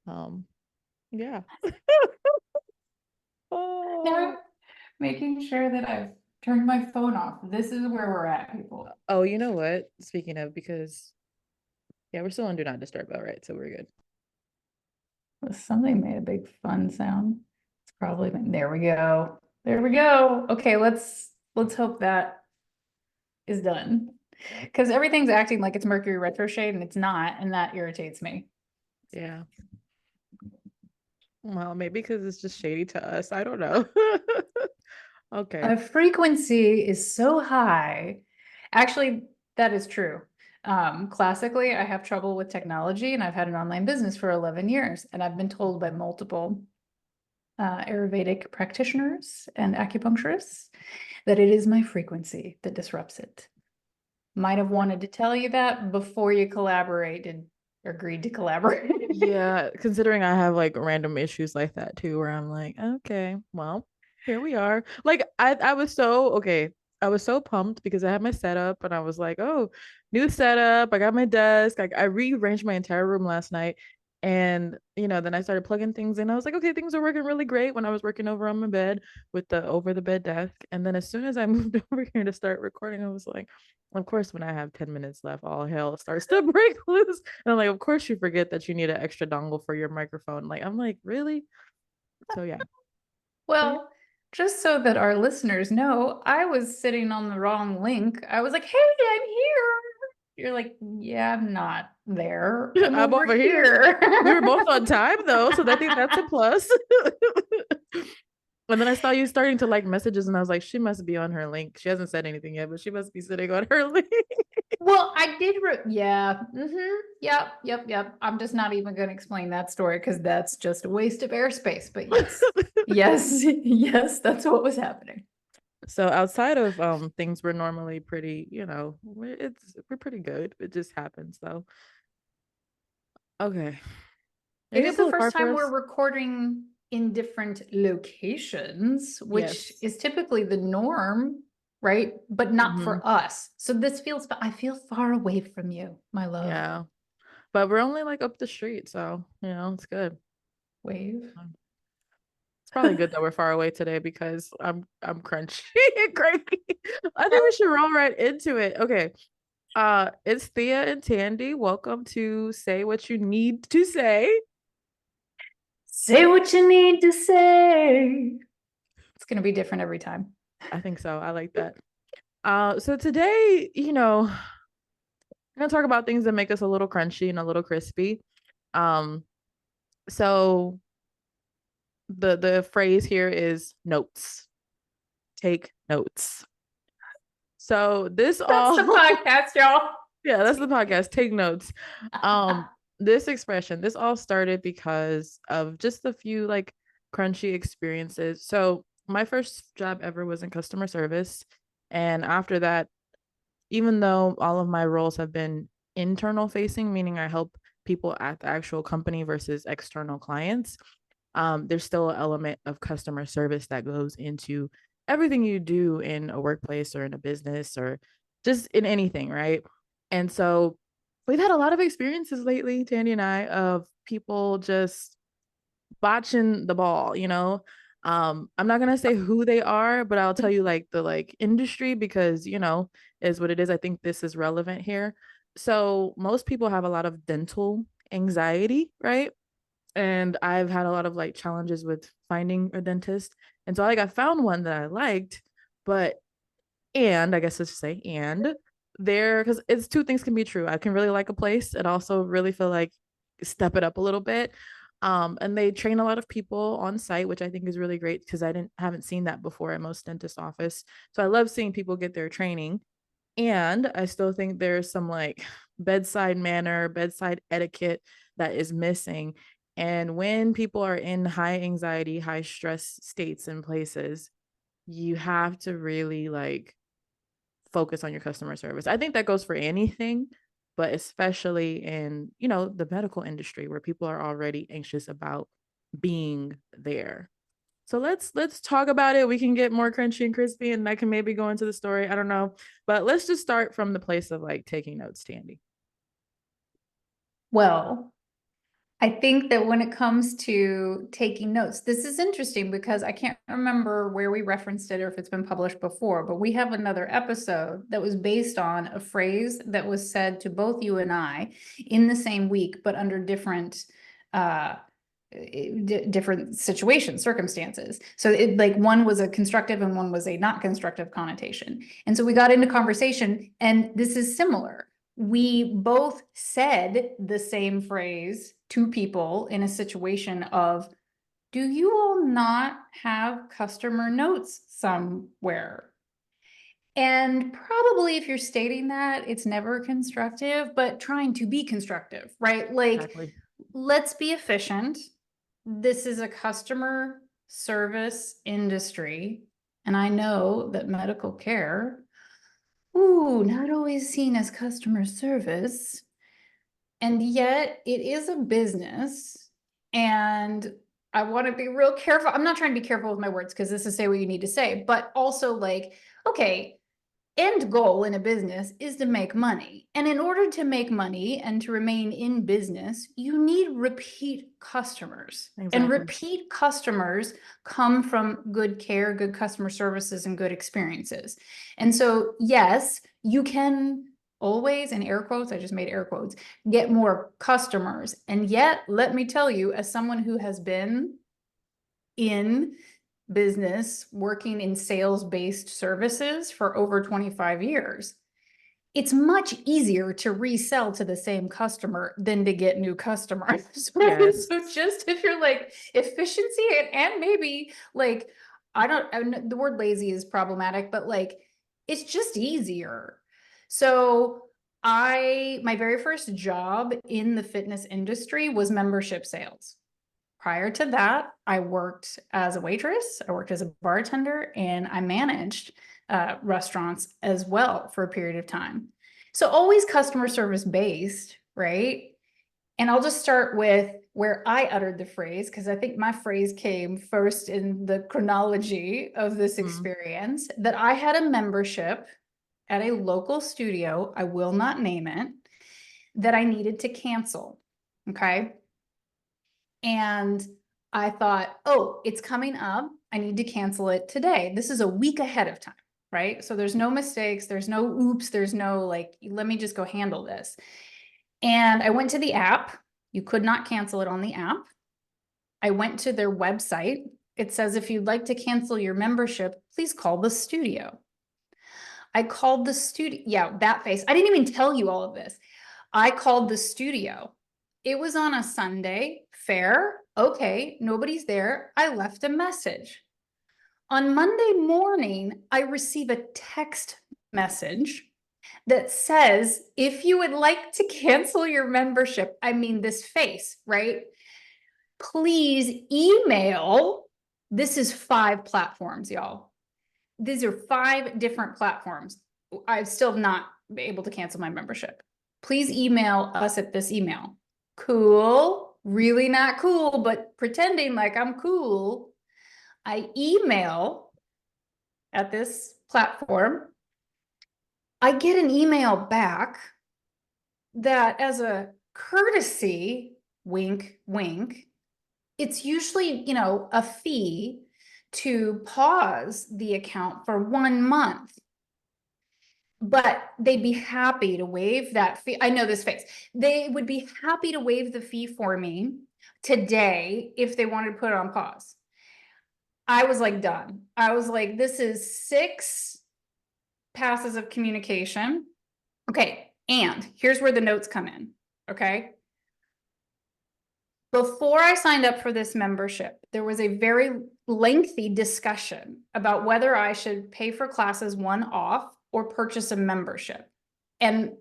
Um, yeah. Now Oh, I'm making sure that I've turned my phone off. This is where we're at, people. oh, you know what? Speaking of, because yeah, we're still on Do Not Disturb, all right, so we're good. Something made a big fun sound. It's probably been, there we go. There we go. Okay, let's hope that is done. Because everything's acting like it's Mercury retrograde and it's not, and that irritates me. Yeah. Well, maybe because it's just shady to us. I don't know. Okay. A frequency is so high. Actually, that is true. Classically, I have trouble with technology and I've had an online business for 11 years. And I've been told by multiple Ayurvedic practitioners and acupuncturists that it is my frequency that disrupts it. Might have wanted to tell you that before you collaborated or agreed to collaborate. Yeah, considering I have like random issues like that too, where I'm like, okay, well, here we are. Like I was so okay. I was so pumped because I had my setup and I was like, oh, new setup. I got my desk. Like I rearranged my entire room last night. And then I started plugging things in. I was like, okay, things are working really great when I was working over on my bed with the over the bed desk. And then as soon as I moved over here to start recording, I was like, of course, when I have 10 minutes left, all hell starts to break loose. And I'm like, of course you forget that you need an extra dongle for your microphone. Like, I'm like, really? So yeah. So yeah. Well, just so that our listeners know, I was sitting on the wrong link. I was like, hey, I'm here. You're like, yeah, I'm not there. I'm I'm over over here. here. We were both on time though, so I think that's a plus. And then I saw you starting to like messages, and I was like, she must be on her link. She hasn't said anything yet, but she must be sitting on her link. Well, I did, yeah. Yep, yep, yep. I'm just not even going to explain that story because that's just a waste of airspace. But yes, yes, yes, that's what was happening. So outside of things we're normally pretty, we're pretty good. It just happens though. Okay. You It gonna is the pull a first card for time we're us? recording in different locations, which Yes. is typically the norm, right? But not Hmm. for us. So this feels, I feel far away from you, my love. Yeah. But we're only like up the street, so it's good. Wave. It's probably good that we're far away today because I'm crunchy and cranky. I think we should roll right into it. Okay. It's Thea and Tandy. Welcome to Say What You Need to Say. Say what you need to say. It's going to be different every time. I think so. I like that. So today, I'm gonna talk about things that make us a little crunchy and a little crispy. Um, so the phrase here is notes. Take notes. So this That's the all podcast, y'all. yeah, that's the podcast. Take notes. Um, this expression, this all started because of just a few like crunchy experiences. So my first job ever was in customer service. And after that, even though all of my roles have been internal facing, meaning I help people at the actual company versus external clients, there's still an element of customer service that goes into everything you do in a workplace or in a business or just in anything, right? And so we've had a lot of experiences lately, Tandy and I, of people just botching the ball. I'm not gonna say who they are, but I'll tell you like the like industry because is what it is. I think this is relevant here. So most people have a lot of dental anxiety, right? And I've had a lot of like challenges with finding a dentist. And so like I found one that I liked, but and I guess I should say and there because it's two things can be true. I can really like a place and also really feel like step it up a little bit. And they train a lot of people on site, which I think is really great because I didn't haven't seen that before at most dentist office. So I love seeing people get their training. And I still think there's some like bedside manner, bedside etiquette that is missing. And when people are in high anxiety, high stress states and places, you have to really like focus on your customer service. I think that goes for anything, but especially in, the medical industry where people are already anxious about being there. So let's talk about it. We can get more crunchy and crispy and I can maybe go into the story. I don't know. But let's just start from the place of like taking notes, Tandy. Well, I think that when it comes to taking notes, this is interesting because I can't remember where we referenced it or if it's been published before, but we have another episode that was based on a phrase that was said to both you and I in the same week, but under uh, different situations, circumstances. So it like one was a constructive and one was a not constructive connotation. And so we got into conversation, and this is similar. We both said the same phrase to people in a situation of, do you all not have customer notes somewhere? And probably if you're stating that, it's never constructive, but trying to be constructive, right? Like, Exactly. let's be efficient. This is a customer service industry. And I know that medical care, ooh, not always seen as customer service. And yet it is a business. And I want to be real careful. I'm not trying to be careful with my words because this is say what you need to say, but also like, okay, end goal in a business is to make money. And in order to make money and to remain in business, you need repeat customers. And Exactly. repeat customers come from good care, good customer services, and good experiences. And so, yes, you can always, in air quotes, I just made air quotes, get more customers. And yet, let me tell you, as someone who has been in business working in sales-based services for over 25 years, it's much easier to resell to the same customer than to get new customers. Yes. So just if you're like efficiency and maybe like, the word lazy is problematic, but like, it's just easier. So my very first job in the fitness industry was membership sales. Prior to that, I worked as a waitress, I worked as a bartender, and I managed restaurants as well for a period of time. So always customer service based, right? And I'll just start with where I uttered the phrase, because I think my phrase came first in the chronology of this Mm. experience, that I had a membership at a local studio, I will not name it, that I needed to cancel. Okay. And I thought, oh, it's coming up. I need to cancel it today. This is a week ahead of time, right? So there's no mistakes. There's no oops. There's no like, let me just go handle this. And I went to the app. You could not cancel it on the app. I went to their website. It says, if you'd like to cancel your membership, please call the studio. I called the studio. Yeah, that face. I didn't even tell you all of this. I called the studio. It was on a Sunday. Fair. Okay, nobody's there. I left a message. On Monday morning, I receive a text message that says, if you would like to cancel your membership, I mean, this face, right? Please email. This is 5 platforms, y'all. These are 5 different platforms. I've still not been able to cancel my membership. Please email us at this email. Cool, really not cool, but pretending like I'm cool. I email at this platform. I get an email back that, as a courtesy, wink, wink, it's usually, a fee to pause the account for 1 month. But they'd be happy to waive that fee. I know this face. They would be happy to waive the fee for me today if they wanted to put it on pause. I was like, done. I was like, this is 6 passes of communication. Okay. And here's where the notes come in. Okay. Before I signed up for this membership, there was a very lengthy discussion about whether I should pay for classes one off or purchase a membership. And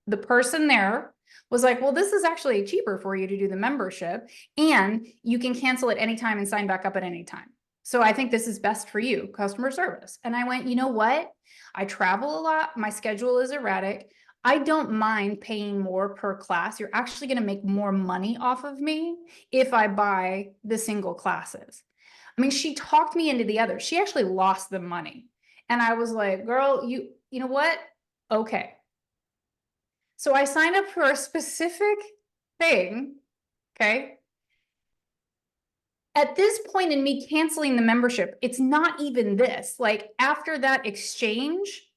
the person there was like, well, this is actually cheaper for you to do the membership, and you can cancel at any time and sign back up at any time. So I think this is best for you, customer service. And I went, you know what? I travel a lot. My schedule is erratic. I don't mind paying more per class. You're actually going to make more money off of me if I buy the single classes. I mean, she talked me into the other. She actually lost the money. And I was like, girl, you know what? Okay. So I signed up for a specific thing. Okay. At this point in me canceling the membership, it's not even this. Like after that exchange,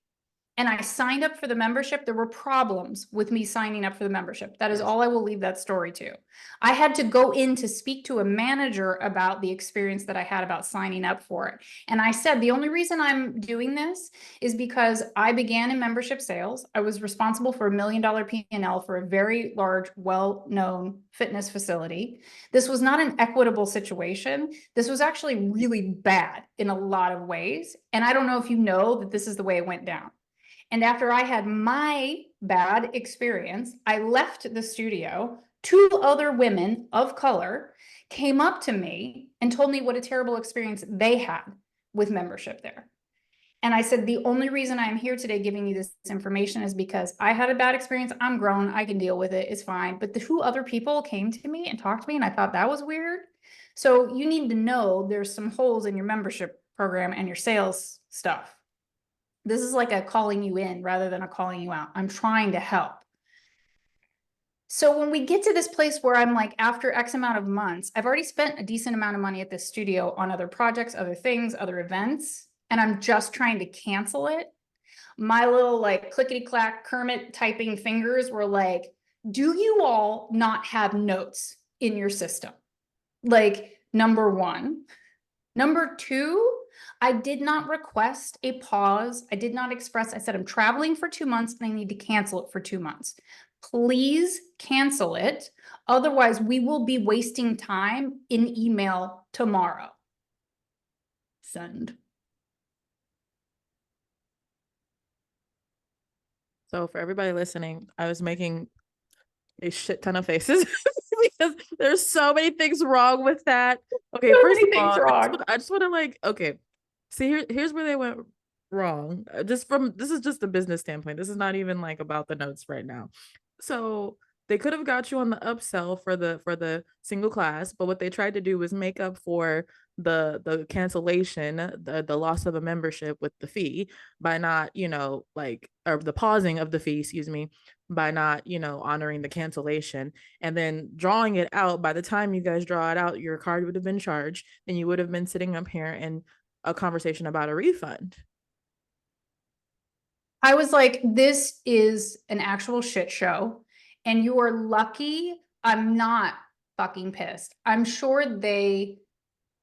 and I signed up for the membership, there were problems with me signing up for the membership. That is Yes. all I will leave that story to. I had to go in to speak to a manager about the experience that I had about signing up for it. And I said, the only reason I'm doing this is because I began in membership sales. I was responsible for $1 million P&L for a very large, well-known fitness facility. This was not an equitable situation. This was actually really bad in a lot of ways. And I don't know if you know that this is the way it went down. And after I had my bad experience, I left the studio. Two other women of color came up to me and told me what a terrible experience they had with membership there. And I said, the only reason I'm here today giving you this information is because I had a bad experience. I'm grown. I can deal with it. It's fine. But the two other people came to me and talked to me, and I thought that was weird. So you need to know there's some holes in your membership program and your sales stuff. This is like a calling you in rather than a calling you out. I'm trying to help. So when we get to this place where I'm like, after X amount of months, I've already spent a decent amount of money at this studio on other projects, other things, other events, and I'm just trying to cancel it. My little like clickety clack Kermit typing fingers were like, do you all not have notes in your system? Like, number one. Number two, I did not request a pause. I did not express, I said, I'm traveling for 2 months and I need to cancel it for 2 months. Please cancel it. Otherwise, we will be wasting time in email tomorrow. Send. So for everybody listening, I was making a shit ton of faces because there's so many things wrong with that. Okay, So first of many things all, wrong. I just want to like, okay, see here's where they went wrong. Just from this is just a business standpoint. This is not even like about the notes right now. So they could have got you on the upsell for the single class, but what they tried to do was make up for the cancellation, the loss of a membership with the fee by not, like, or the pausing of the fee, excuse me, by not, honoring the cancellation and then drawing it out. By the time you guys draw it out, your card would have been charged and you would have been sitting up here in a conversation about a refund. I was like, this is an actual shit show. And you are lucky I'm not fucking pissed. I'm sure they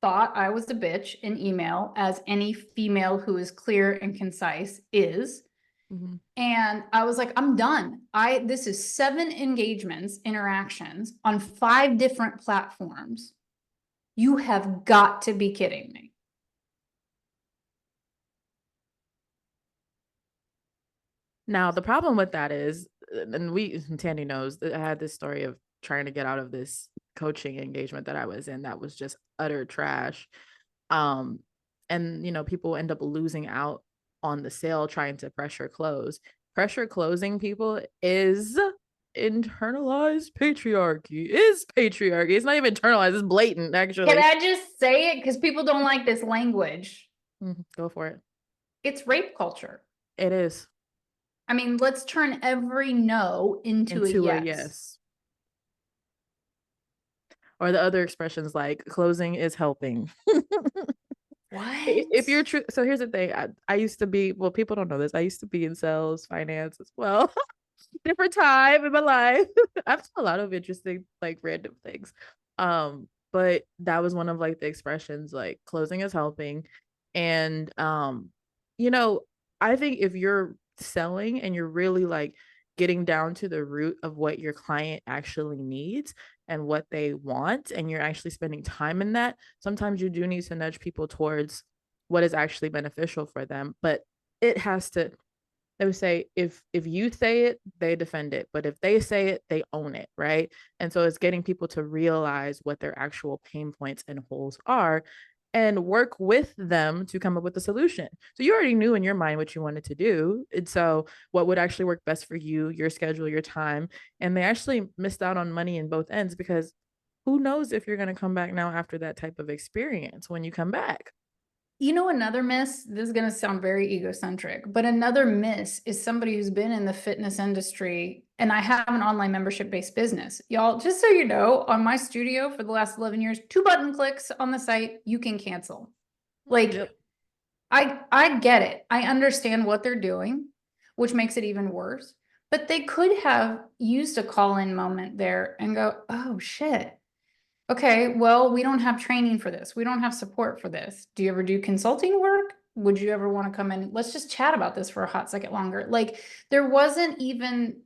thought I was a bitch in email, as any female who is clear and concise is. Mm-hmm. And I was like, I'm done. This is 7 engagements, interactions on 5 different platforms. You have got to be kidding me. Now, the problem with that is, and Tandy knows that I had this story of trying to get out of this coaching engagement that I was in that was just utter trash. Um, and people end up losing out on the sale trying to pressure close. Pressure closing people is internalized patriarchy. Is patriarchy. It's not even internalized, it's blatant, Can actually. I just say it? Because people don't like this language. Go for it. It's rape culture. It is. I mean, let's turn every no into a Into a yes. yes. Or the other expressions like closing is helping. If What? you're true, so here's the thing. I used to be, well, people don't know this. I used to be in sales, finance as well. Different time in my life. I've done a lot of interesting, like random things. But that was one of like the expressions, like closing is helping. And you know, I think if you're selling and you're really like getting down to the root of what your client actually needs and what they want, and you're actually spending time in that, sometimes you do need to nudge people towards what is actually beneficial for them. But it has to, they would say, if you say it, they defend it, but if they say it, they own it, right? And so it's getting people to realize what their actual pain points and holes are and work with them to come up with a solution. So you already knew in your mind what you wanted to do, and so what would actually work best for you, your schedule, your time. And they actually missed out on money in both ends, because who knows if you're going to come back now after that type of experience when you come back. You know, another miss, this is going to sound very egocentric, but another miss is somebody who's been in the fitness industry, and I have an online membership based business. Y'all, just so you know, on my studio for the last 11 years, 2 button clicks on the site, you can cancel. Like, Yep. I get it. I understand what they're doing, which makes it even worse. But they could have used a call in moment there and go, oh shit. Okay, well, we don't have training for this. We don't have support for this. Do you ever do consulting work? Would you ever want to come in? Let's just chat about this for a hot second longer. Like, there wasn't even,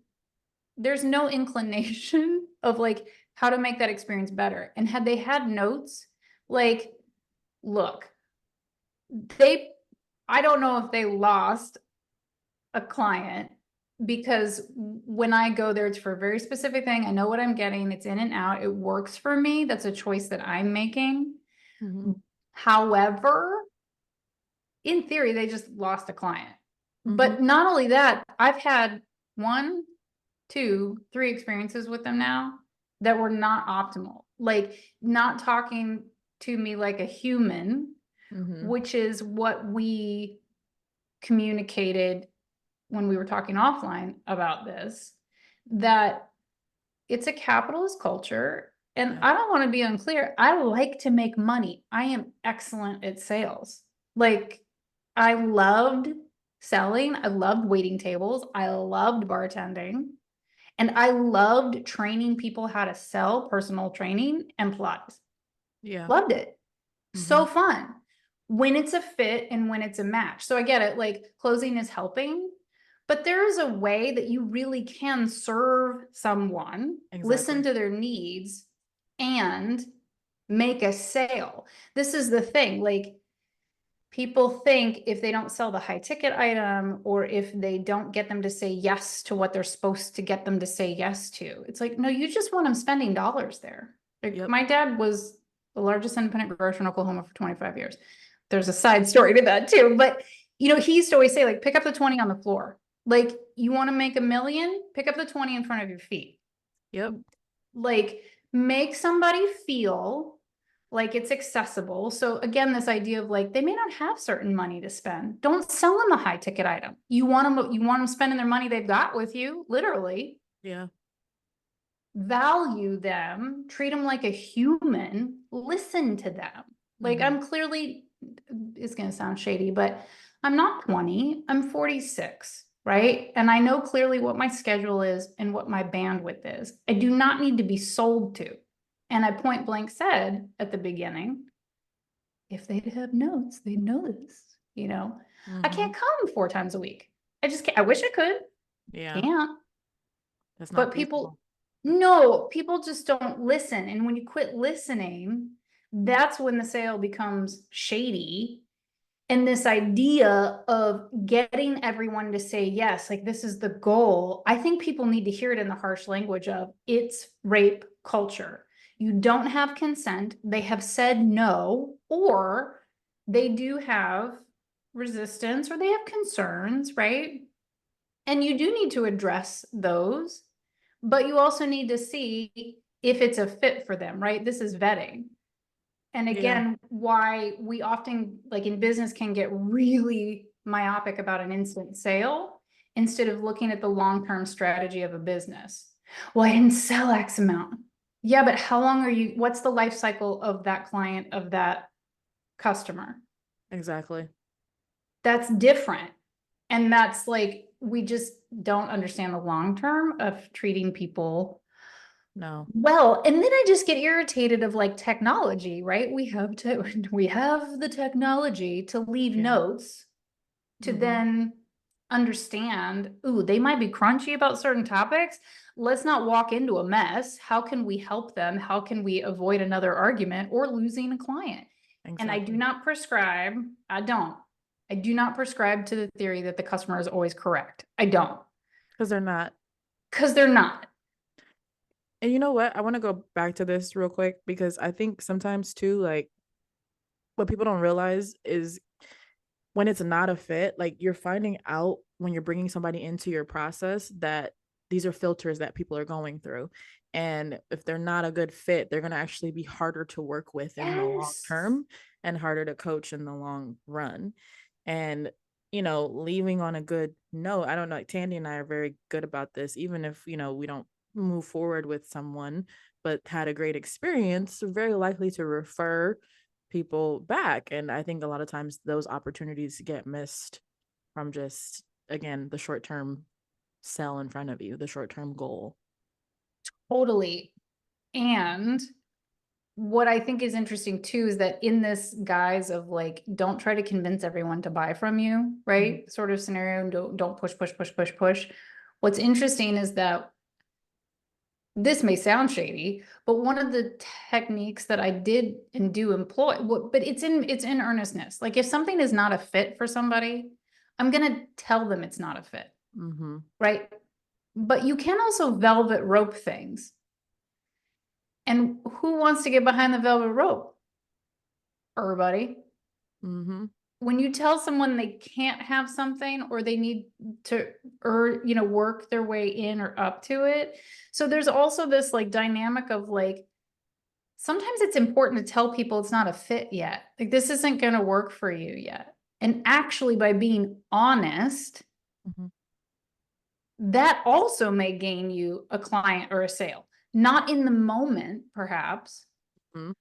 there's no inclination of like how to make that experience better. And had they had notes, like, look, they, I don't know if they lost a client because when I go there, it's for a very specific thing. I know what I'm getting. It's in and out. It works for me. That's a choice that I'm making. Mm-hmm. However, in theory, they just lost a client. Mm-hmm. But not only that, I've had 1, 2, 3 experiences with them now that were not optimal. Like, not talking to me like a human, Mm-hmm. which is what we communicated when we were talking offline about this, that it's a capitalist culture. And Yeah. I don't want to be unclear. I like to make money. I am excellent at sales. Like, I loved selling. I loved waiting tables. I loved bartending. And I loved training people how to sell, personal training and Pilates. Yeah. Loved it. Mm-hmm. So fun when it's a fit and when it's a match. So I get it. Like, closing is helping, but there is a way that you really can serve someone, listen Exactly. to their needs, and make a sale. This is the thing. Like, people think if they don't sell the high ticket item, or if they don't get them to say yes to what they're supposed to get them to say yes to, it's like, no, you just want them spending dollars there. Like, Yep. my dad was the largest independent grocer in Oklahoma for 25 years. There's a side story to that too. But, you know, he used to always say, like, pick up the 20 on the floor. Like, you want to make 1 million, pick up the 20 in front of your feet. Yep. Like, make somebody feel like it's accessible. So again, this idea of like, they may not have certain money to spend. Don't sell them a high ticket item. You want them spending their money they've got with you, literally. Yeah. Value them, treat them like a human, listen to them. Like, Mm-hmm. I'm clearly, it's going to sound shady, but I'm not 20, I'm 46, right? And I know clearly what my schedule is and what my bandwidth is. I do not need to be sold to. And I point blank said at the beginning, if they'd have notes, they'd know this, you know? I Mm-hmm. can't come 4 times a week. I just can't. I wish I could. Yeah. Can't. That's not But people, feasible. no, people just don't listen. And when you quit listening, that's when the sale becomes shady. And this idea of getting everyone to say yes, like, this is the goal, I think people need to hear it in the harsh language of, it's rape culture. You don't have consent. They have said no, or they do have resistance, or they have concerns, right? And you do need to address those, but you also need to see if it's a fit for them, right? This is vetting. And Yeah. again, why we often, like in business, can get really myopic about an instant sale instead of looking at the long-term strategy of a business. Well, I didn't sell X amount. Yeah, but how long are you, what's the life cycle of that client, of that customer? Exactly. That's different. And that's like, we just don't understand the long term of treating people No. well. And then I just get irritated of like technology, right? We have the technology to leave Yeah. notes to Mm-hmm. then understand, ooh, they might be crunchy about certain topics. Let's not walk into a mess. How can we help them? How can we avoid another argument or losing a client? And I do Exactly. not prescribe, I don't. I do not prescribe to the theory that the customer is always correct. I don't, Because they're not. because they're not. And you know what? I want to go back to this real quick because I think sometimes too, like what people don't realize is when it's not a fit, like you're finding out when you're bringing somebody into your process that these are filters that people are going through. And if they're not a good fit, they're going to actually be harder to work with in the long Yes. term. and harder to coach in the long run. And, leaving on a good note, I don't know, like Tandy and I are very good about this, even if, we don't move forward with someone, but had a great experience, very likely to refer people back. And I think a lot of times those opportunities get missed from just, again, the short term sell in front of you, the short term goal. Totally. And what I think is interesting too is that in this guise of like, don't try to convince everyone to buy from you, right? Mm-hmm. Sort of scenario, don't push, push, push, push, push. What's interesting is that this may sound shady, but one of the techniques that I did and do employ, but it's in earnestness. Like if something is not a fit for somebody, I'm gonna tell them it's not a fit, Mm-hmm. right? But you can also velvet rope things. And who wants to get behind the velvet rope? Everybody. Mm-hmm. When you tell someone they can't have something or they need to work their way in or up to it. So there's also this like dynamic of like sometimes it's important to tell people it's not a fit yet. Like this isn't going to work for you yet. And actually by being honest, Mm-hmm. that also may gain you a client or a sale. Not in the moment, perhaps, Mm-hmm.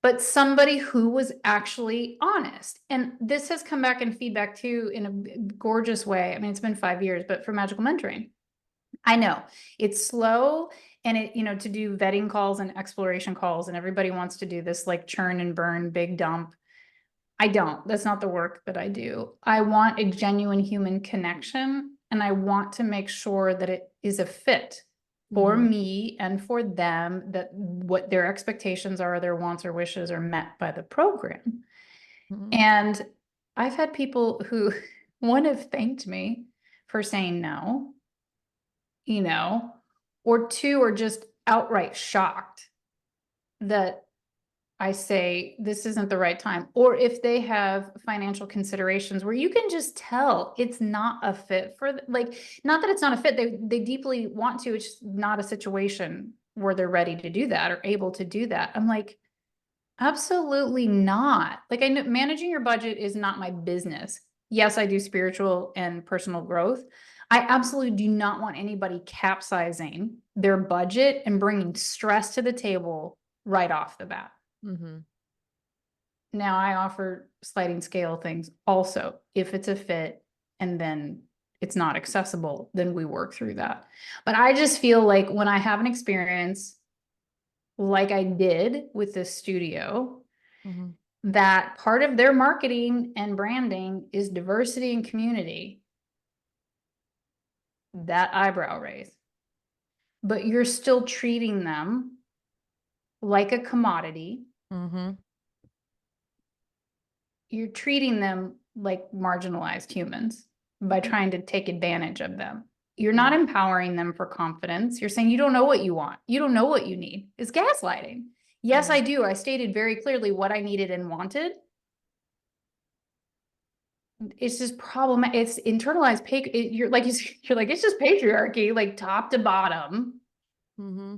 but somebody who was actually honest. And this has come back in feedback too in a gorgeous way. I mean, it's been 5 years, but for magical mentoring, I know it's slow and to do vetting calls and exploration calls, and everybody wants to do this like churn and burn, big dump. I don't. That's not the work that I do. I want a genuine human connection, and I want to make sure that it is a fit for Mm-hmm. me and for them, that what their expectations are, their wants or wishes are met by the program. Mm-hmm. And I've had people who, one, have thanked me for saying no, you know, or two, are just outright shocked that I say this isn't the right time. Or if they have financial considerations where you can just tell it's not a fit for like, not that it's not a fit, they deeply want to, it's just not a situation where they're ready to do that or able to do that. I'm like, absolutely not. Like I know managing your budget is not my business. Yes, I do spiritual and personal growth. I absolutely do not want anybody capsizing their budget and bringing stress to the table right off the bat. Mm-hmm. Now I offer sliding scale things also. If it's a fit and then it's not accessible, then we work through that. But I just feel like when I have an experience like I did with this studio, Mm-hmm. that part of their marketing and branding is diversity and community, that eyebrow raise. But you're still treating them like a commodity. Mm-hmm. You're treating them like marginalized humans by trying to take advantage of them. You're not Yeah. empowering them for confidence. You're saying you don't know what you want. You don't know what you need. It's gaslighting. Yes, Yeah. I do. I stated very clearly what I needed and wanted. It's just problematic. It's internalized you're like it's just patriarchy, like top to bottom. Mm-hmm.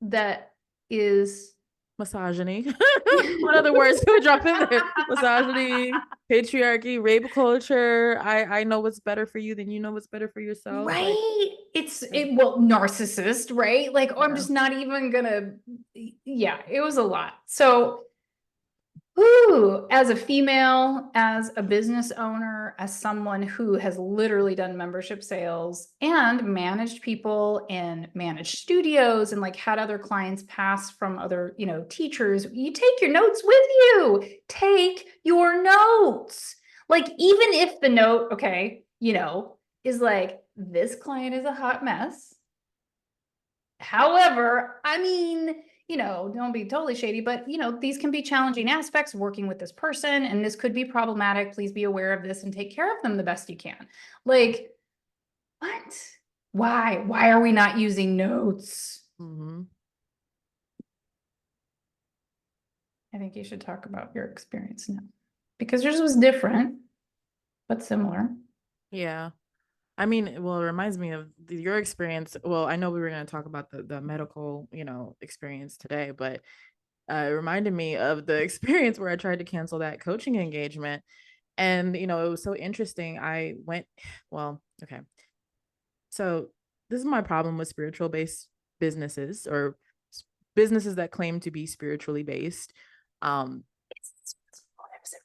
That is Misogyny. What other words can we drop in there? Misogyny, patriarchy, rape culture. I know what's better for you than you know what's better for yourself. Like, right. Well, narcissist, right? Like, oh, I'm yeah. just not even gonna. Yeah, it was a lot. So ooh, as a female, as a business owner, as someone who has literally done membership sales and managed people and managed studios and like had other clients pass from other, teachers, you take your notes with you. Take your notes. Like, even if the note, okay, is like, this client is a hot mess. However, I mean, don't be totally shady, but these can be challenging aspects of working with this person, and this could be problematic. Please be aware of this and take care of them the best you can. Like, what? Why? Why are we not using notes? Mm-hmm. I think you should talk about your experience now because yours was different, but similar. Yeah. I mean, well, it reminds me of your experience. Well, I know we were going to talk about the medical, experience today, but It reminded me of the experience where I tried to cancel that coaching engagement. And, you know, it was so interesting. I went, well, okay. So this is my problem with spiritual based businesses or businesses that claim to be spiritually based. Um, Is it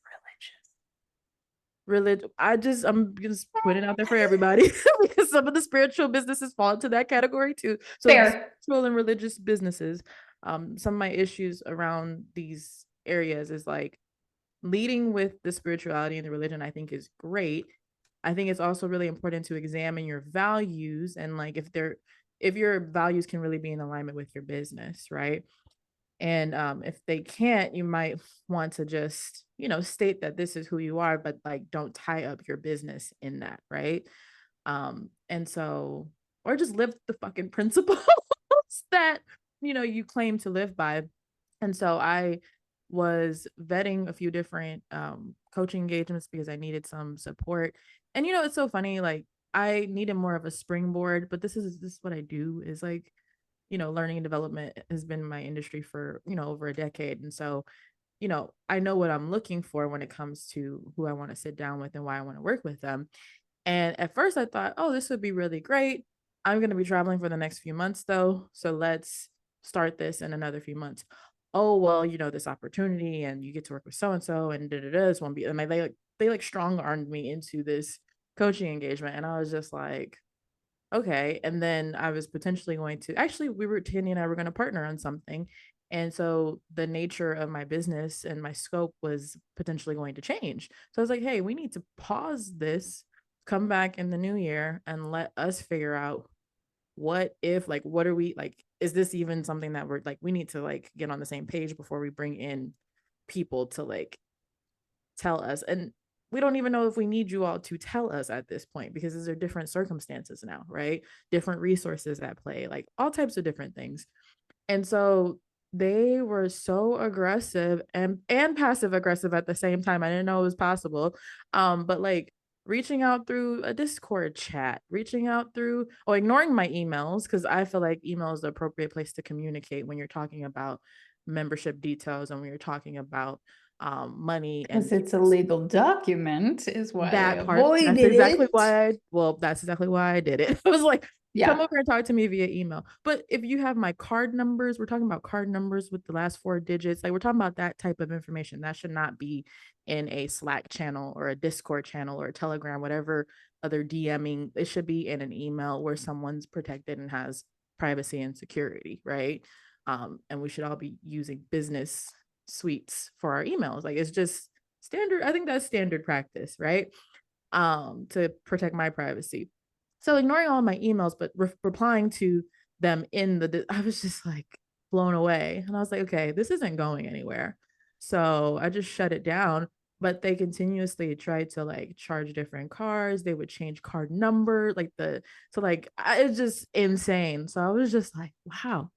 religion. I'm just putting it out there for everybody because some of the spiritual businesses fall into that category too. So fair? spiritual and religious businesses. Some of my issues around these areas is like leading with the spirituality and the religion, I think is great. I think it's also really important to examine your values and like if your values can really be in alignment with your business, right? And if they can't, you might want to just, you know, state that this is who you are, but like don't tie up your business in that, right? And so, or just live the fucking principles that, you know, you claim to live by. And so I was vetting a few different coaching engagements because I needed some support. And you know, it's so funny, like I needed more of a springboard, but this is what I do is like, you know, learning and development has been my industry for, you know, over a decade. And so, you know, I know what I'm looking for when it comes to who I want to sit down with and why I want to work with them. And at first I thought, oh, this would be really great. I'm going to be traveling for the next few months though. So let's start this in another few months. Oh, well, you know, this opportunity and you get to work with so and so and da da da. This won't be, and they like strong armed me into this coaching engagement. And I was just like, okay. And then I was potentially going to actually, Tandy and I were going to partner on something. And so the nature of my business and my scope was potentially going to change. So I was like, hey, we need to pause this, come back in the new year and let us figure out what if, like, what are we like, is this even something that we're like, we need to like get on the same page before we bring in people to like tell us. And we don't even know if we need you all to tell us at this point because these are different circumstances now, right? Different resources at play, like all types of different things. And so they were so aggressive and passive aggressive at the same time. I didn't know it was possible. But like reaching out through a Discord chat, reaching out through or ignoring my emails because I feel like email is the appropriate place to communicate when you're talking about membership details and when you're talking about money and Because it's a legal document, is why I that part. That's avoided exactly it. why that's exactly why I did it. I was like, come Yeah, over and talk to me via email. But if you have my card numbers, we're talking about card numbers with the last four digits. Like we're talking about that type of information. That should not be in a Slack channel or a Discord channel or a Telegram, whatever other DMing. It should be in an email where someone's protected and has privacy and security, right? And we should all be using business suites for our emails. Like it's just standard. I think that's standard practice, right? To protect my privacy. So ignoring all my emails, but replying to them I was just like blown away. And I was like, okay, this isn't going anywhere. So I just shut it down. But they continuously tried to like charge different cards. They would change card number, like it's just insane. So I was just like, wow,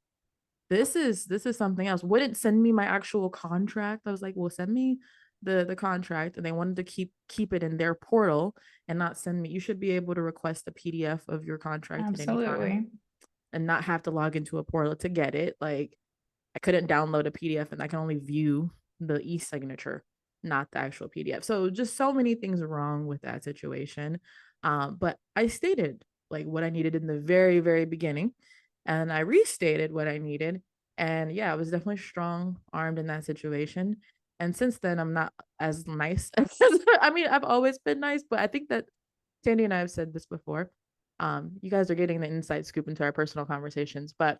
this is something else. Wouldn't send me my actual contract. I was like, well, send me the contract. And they wanted to keep it in their portal and not send me. You should be able to request a PDF of your contract at any time absolutely. and not have to log into a portal to get it. Like I couldn't download a PDF and I can only view the e-signature, not the actual PDF. So just so many things wrong with that situation. But I stated like what I needed in the very, very beginning, and I restated what I needed. And yeah, I was definitely strong armed in that situation. And since then, I'm not as nice. I mean, I've always been nice, but I think that Sandy and I have said this before. You guys are getting the inside scoop into our personal conversations, but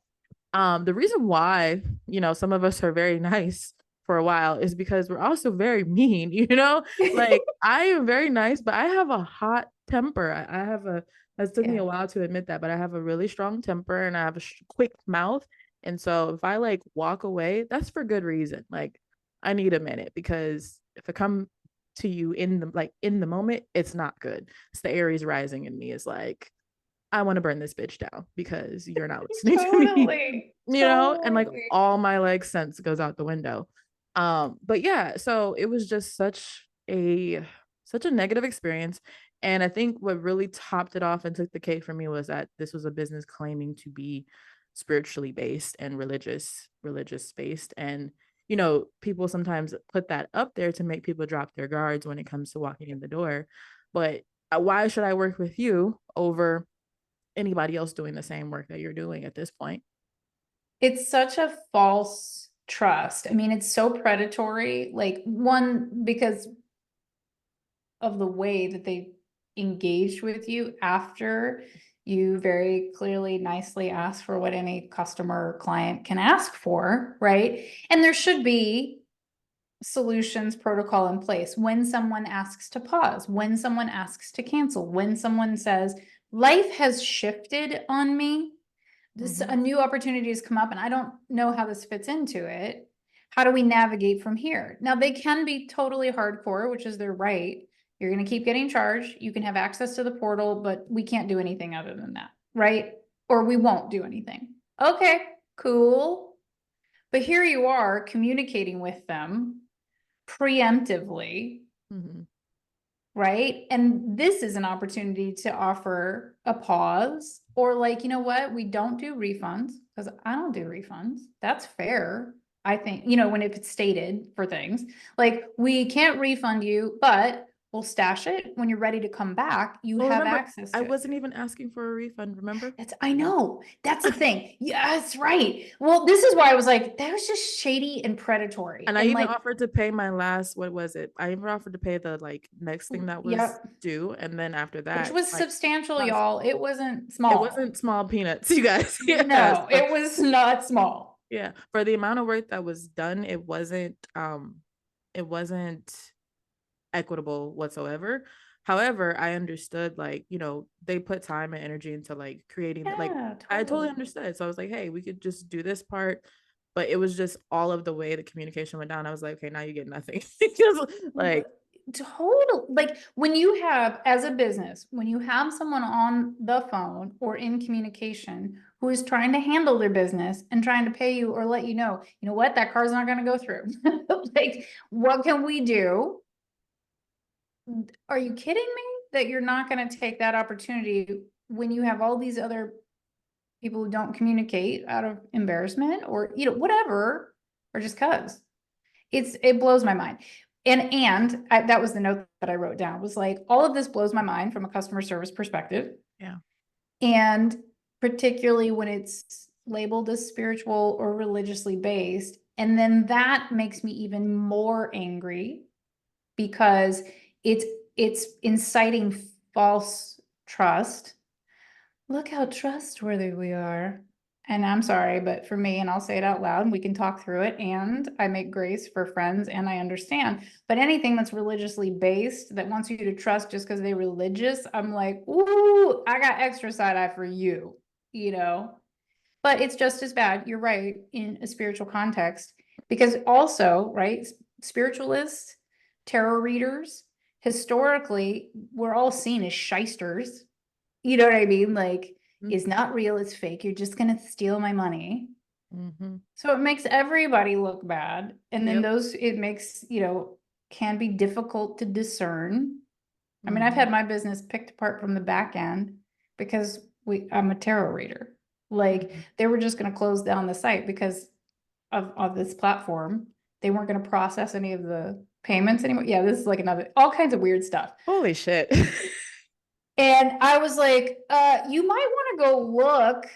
the reason why, you know, some of us are very nice for a while is because we're also very mean, you know? Like I am very nice, but I have a hot temper. I have a It took me Yeah, a while to admit that, but I have a really strong temper and I have a quick mouth. And so if I like walk away, that's for good reason. Like I need a minute because if I come to you in the moment, it's not good. It's the Aries rising in me is like, I want to burn this bitch down because you're not listening to me, totally, you know, and like totally. all my like sense goes out the window. But yeah, so it was just such a negative experience. And I think what really topped it off and took the cake for me was that this was a business claiming to be spiritually based and religious based. And people sometimes put that up there to make people drop their guards when it comes to walking in the door. But why should I work with you over anybody else doing the same work that you're doing at this point? It's such a false trust. I mean, it's so predatory. Like, one, because of the way that they engaged with you after you very clearly, nicely ask for what any customer or client can ask for, right? And there should be solutions protocol in place when someone asks to pause, when someone asks to cancel, when someone says, life has shifted on me, this Mm-hmm. a new opportunity has come up and I don't know how this fits into it. How do we navigate from here? Now, they can be totally hardcore, which is their right. You're going to keep getting charged. You can have access to the portal, but we can't do anything other than that, right? Or we won't do anything. Okay, cool. But here you are communicating with them preemptively, Mm-hmm. right? And this is an opportunity to offer a pause, or like, you know what, we don't do refunds, because I don't do refunds. That's fair. I think, when if it's stated for things, like, we can't refund you, but we'll stash it. When you're ready to come back, you Well, have remember, access I to it. wasn't even asking for a refund, remember? I know. That's the thing. Yeah, that's right. Well, this is why I was like, that was just shady and predatory. And I And even like, offered to pay my last, what was it? I even offered to pay the like next thing that was yep, due. And then after which that, was like substantial, last, y'all. It wasn't it small. wasn't small peanuts, you guys. Yeah. No, So it was not small. yeah, for the amount of work that was done, it wasn't equitable whatsoever. However, I understood, like, they put time and energy into like creating that. Like, Yeah, I totally totally. understood. So I was like, hey, we could just do this part. But it was just all of the way the communication went down. I was like, okay, now you get nothing. Because like, Total. Like, when you have, as a business, when you have someone on the phone or in communication who is trying to handle their business and trying to pay you or let you know what, that car's not going to go through. Like, what can we do? Are you kidding me that you're not going to take that opportunity when you have all these other people who don't communicate out of embarrassment or, whatever, or just cause? It blows my mind. That was the note that I wrote down, was like, all of this blows my mind from a customer service perspective. yeah. And particularly when it's labeled as spiritual or religiously based. And then that makes me even more angry, because it's it's inciting false trust. Look how trustworthy we are. And I'm sorry, but for me, and I'll say it out loud, and we can talk through it, and I make grace for friends and I understand. But anything that's religiously based that wants you to trust just because they're religious, I'm like, ooh, I got extra side eye for you, you know? But it's just as bad, you're right, in a spiritual context. Because also, right, spiritualists, tarot readers, historically, we're all seen as shysters. You know what I mean? Like, it's not real, it's fake. You're just gonna steal my money. Mm-hmm. So it makes everybody look bad. And then Yep. it makes, can be difficult to discern. I mean, I've Mm-hmm. had my business picked apart from the back end because I'm a tarot reader. Like, Mm-hmm. they were just gonna close down the site because of this platform. They weren't gonna process any of the payments anymore. Yeah, this is like all kinds of weird stuff. Holy shit. And I was like, you might want to go look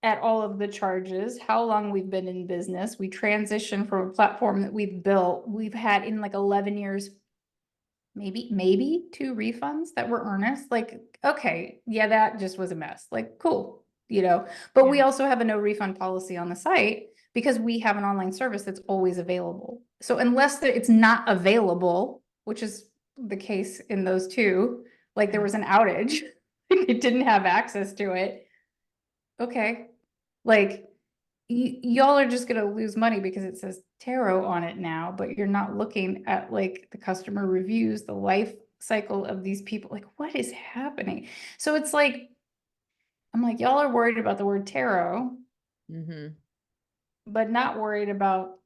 at all of the charges, how long we've been in business. We transitioned from a platform that we've built. We've had in like 11 years, maybe 2 refunds that were earnest. Like, okay, yeah, that just was a mess. Like, cool. But Yeah. we also have a no refund policy on the site because we have an online service that's always available. So unless it's not available, which is the case in those two, like there Yeah. was an outage, it didn't have access to it. Okay. Like, y'all are just gonna lose money because it says tarot on it now, but you're not looking at like the customer reviews, the life cycle of these people. Like, what is happening? So it's like, I'm like, y'all are worried about the word tarot, Mm-hmm. but not worried about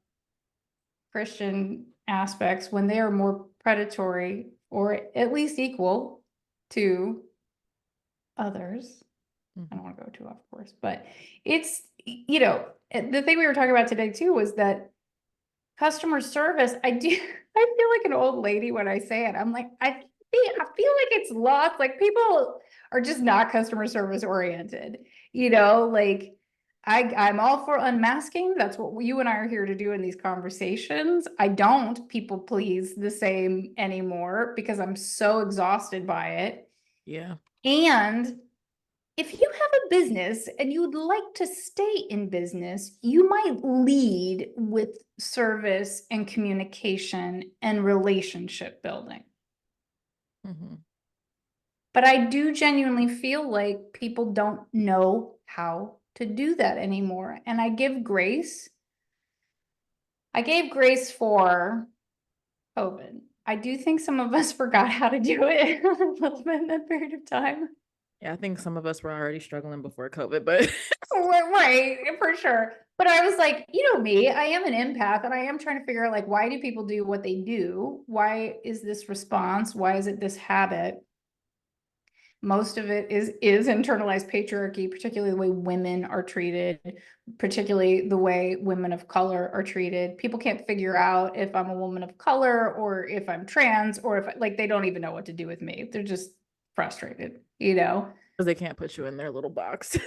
Christian aspects when they are more predatory or at least equal to others. I Mm-hmm. don't want to go too off course, but it's, the thing we were talking about today too was that customer service, I do, I feel like an old lady when I say it. I'm like, I feel like it's lost. Like people are just not customer service oriented, like I'm all for unmasking. That's what you and I are here to do in these conversations. I don't people please the same anymore because I'm so exhausted by it. Yeah. And if you have a business and you would like to stay in business, you might lead with service and communication and relationship building. Hmm. But I do genuinely feel like people don't know how to do that anymore. And I give grace. I gave grace for COVID. I do think some of us forgot how to do it a little bit in that period of time. Yeah, I think some of us were already struggling before COVID, but Right, for sure. But I was like, me, I am an empath and I am trying to figure out like, why do people do what they do? Why is this response? Why is it this habit? Most of it is internalized patriarchy, particularly the way women are treated, particularly the way women of color are treated. People can't figure out if I'm a woman of color or if I'm trans or if like they don't even know what to do with me. They're just frustrated. because they can't put you in their little box.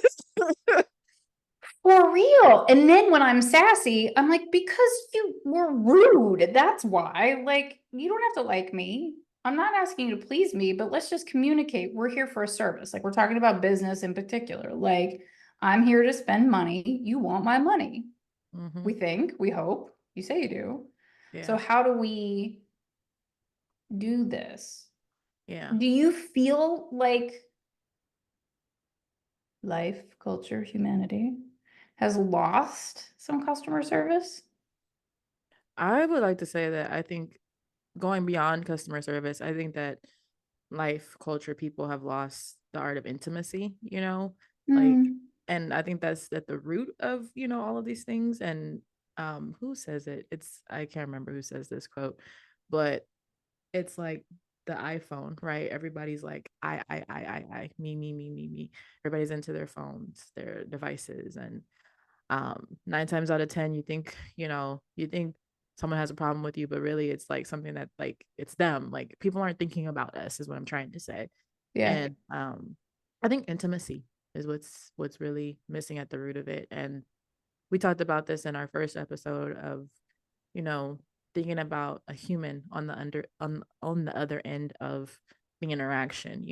For real. And then when I'm sassy, I'm like, because you were rude. That's why. Like, you don't have to like me. I'm not asking you to please me, but let's just communicate. We're here for a service. Like, we're talking about business in particular. Like, I'm here to spend money. You want my money. Hmm. We think, we hope. You say you do. So, Yeah. how do we do this? Yeah. Do you feel like life, culture, humanity has lost some customer service? I would like to say that I think going beyond customer service, I think that life, culture, people have lost the art of intimacy, like, Mm. and I think that's at the root of, all of these things. And who says it? I can't remember who says this quote, but it's like the iPhone, right? Everybody's like, me. Everybody's into their phones, their devices. And 9 times out of 10 you think someone has a problem with you, but really it's like something that like it's them. Like people aren't thinking about us is what I'm trying to say. Yeah. And I think intimacy is what's really missing at the root of it. And we talked about this in our first episode of you know thinking about a human on the other end of the interaction.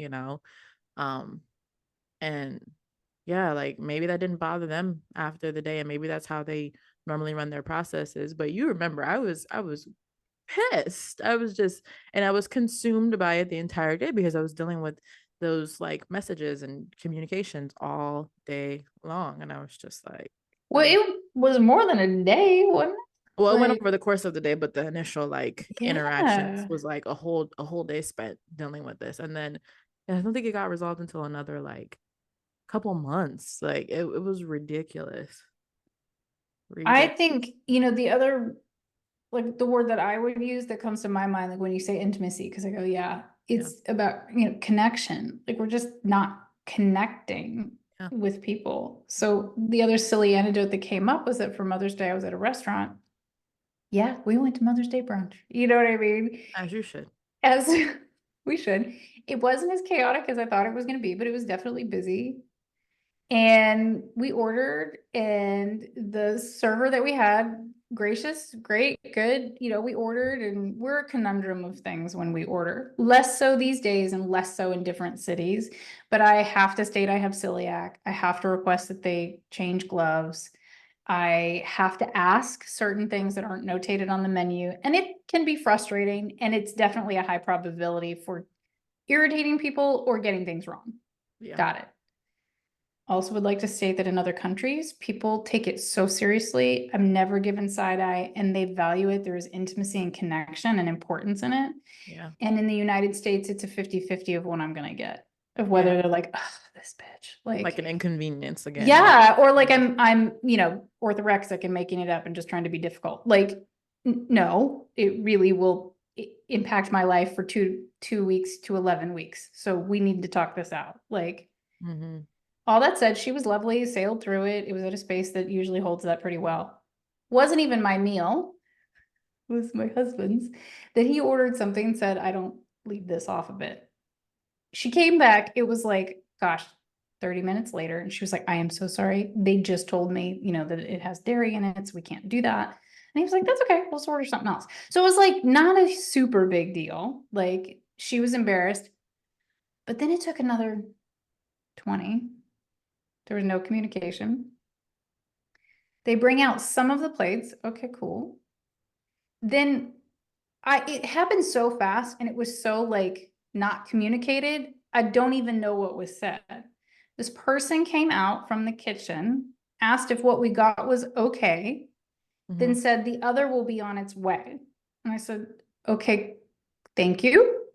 Um and yeah, like maybe that didn't bother them after the day, and maybe that's how they normally run their processes. But you remember, I was pissed. I was just, and I was consumed by it the entire day because I was dealing with those like messages and communications all day long, and I was just like, Well, it was more than a day, wasn't it? well, it went Like, over the course of the day, but the initial like interactions yeah. was like a whole day spent dealing with this, and then and I don't think it got resolved until another like couple months. Like it was ridiculous. I Ridiculous. think, the other, like the word that I would use that comes to my mind, like when you say intimacy, because I go, yeah, Yeah. it's about, connection. Like we're just not connecting Yeah. with people. So the other silly anecdote that came up was that for Mother's Day, I was at a restaurant. Yeah, we went to Mother's Day brunch. You know what I mean? As you should. As we should. It wasn't as chaotic as I thought it was going to be, but it was definitely busy. And we ordered, and the server that we had, gracious, great, good. We ordered, and we're a conundrum of things when we order. Less so these days and less so in different cities. But I have to state I have celiac. I have to request that they change gloves. I have to ask certain things that aren't notated on the menu, and it can be frustrating. And it's definitely a high probability for irritating people or getting things wrong. Yeah. Got it. Also would like to state that in other countries, people take it so seriously. I'm never given side eye and they value it. There is intimacy and connection and importance in it. Yeah. And in the United States, it's a 50-50 of what I'm going to get, of Yeah. whether they're like, oh, this bitch. Like Like, an inconvenience again. Like yeah, or like yeah. I'm, orthorexic and making it up and just trying to be difficult. Like, no, it really will impact my life for two weeks to 11 weeks. So we need to talk this out. Like, Mm-hmm. all that said, she was lovely, sailed through it. It was at a space that usually holds that pretty well. Wasn't even my meal. was my husband's, that he ordered something and said, I don't leave this off of it. She came back, it was like, gosh, 30 minutes later, and she was like, I am so sorry. They just told me, that it has dairy in it, so we can't do that. And he was like, that's okay, we'll just order something else. So it was like not a super big deal. Like she was embarrassed, but then it took another 20. There was no communication. They bring out some of the plates. Okay, cool. Then it happened so fast and it was so like not communicated. I don't even know what was said. This person came out from the kitchen, asked if what we got was okay, then Mhm. said the other will be on its way. And I said, okay, thank you.